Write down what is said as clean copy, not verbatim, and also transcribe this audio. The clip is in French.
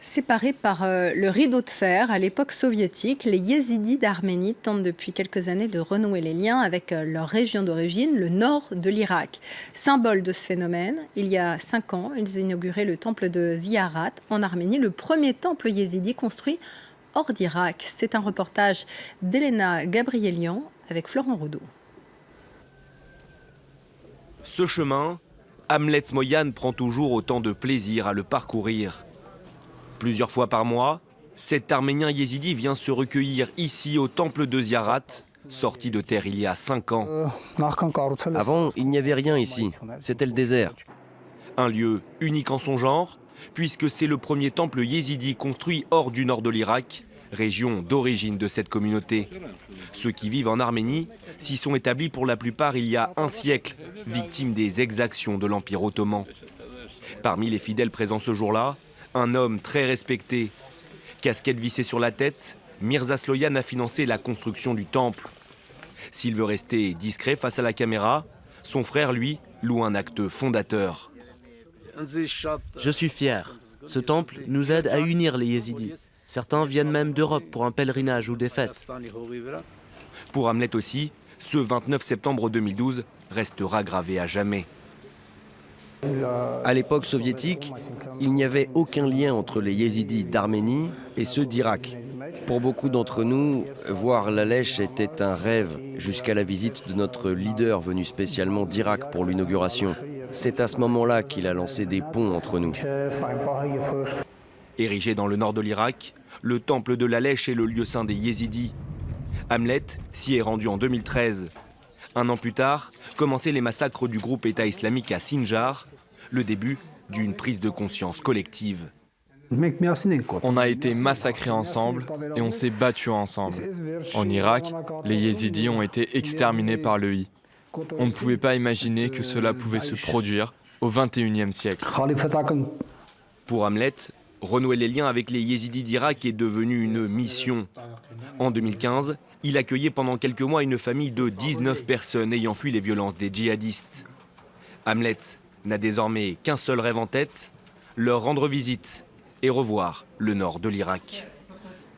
Séparés par le rideau de fer à l'époque soviétique, les Yézidis d'Arménie tentent depuis quelques années de renouer les liens avec leur région d'origine, le nord de l'Irak. Symbole de ce phénomène, il y a 5 ans, ils inauguraient le temple de Ziyarat en Arménie, le premier temple yézidi construit hors d'Irak. C'est un reportage d'Elena Gabrielian avec Florent Rodeau. Ce chemin, Hamlet Smoyan prend toujours autant de plaisir à le parcourir. Plusieurs fois par mois, cet Arménien yézidi vient se recueillir ici au temple de Ziyarat, sorti de terre il y a 5 ans. Avant, il n'y avait rien ici, c'était le désert. Un lieu unique en son genre, puisque c'est le premier temple yézidi construit hors du nord de l'Irak, région d'origine de cette communauté. Ceux qui vivent en Arménie s'y sont établis pour la plupart il y a un siècle, victimes des exactions de l'Empire ottoman. Parmi les fidèles présents ce jour-là, un homme très respecté. Casquette vissée sur la tête, Mirza Sloyan a financé la construction du temple. S'il veut rester discret face à la caméra, son frère, lui, loue un acte fondateur. Je suis fier. Ce temple nous aide à unir les Yézidis. Certains viennent même d'Europe pour un pèlerinage ou des fêtes. Pour Hamlet aussi, ce 29 septembre 2012 restera gravé à jamais. À l'époque soviétique, il n'y avait aucun lien entre les Yézidis d'Arménie et ceux d'Irak. Pour beaucoup d'entre nous, voir la Lèche était un rêve, jusqu'à la visite de notre leader venu spécialement d'Irak pour l'inauguration. C'est à ce moment-là qu'il a lancé des ponts entre nous. Érigé dans le nord de l'Irak, le temple de la Lèche est le lieu saint des Yézidis. Hamlet s'y est rendu en 2013. Un an plus tard, commençaient les massacres du groupe État islamique à Sinjar, le début d'une prise de conscience collective. On a été massacrés ensemble et on s'est battus ensemble. En Irak, les Yézidis ont été exterminés par l'EI. On ne pouvait pas imaginer que cela pouvait se produire au XXIe siècle. Pour Hamlet, renouer les liens avec les Yézidis d'Irak est devenu une mission. En 2015, il accueillait pendant quelques mois une famille de 19 personnes ayant fui les violences des djihadistes. Hamlet n'a désormais qu'un seul rêve en tête, leur rendre visite et revoir le nord de l'Irak.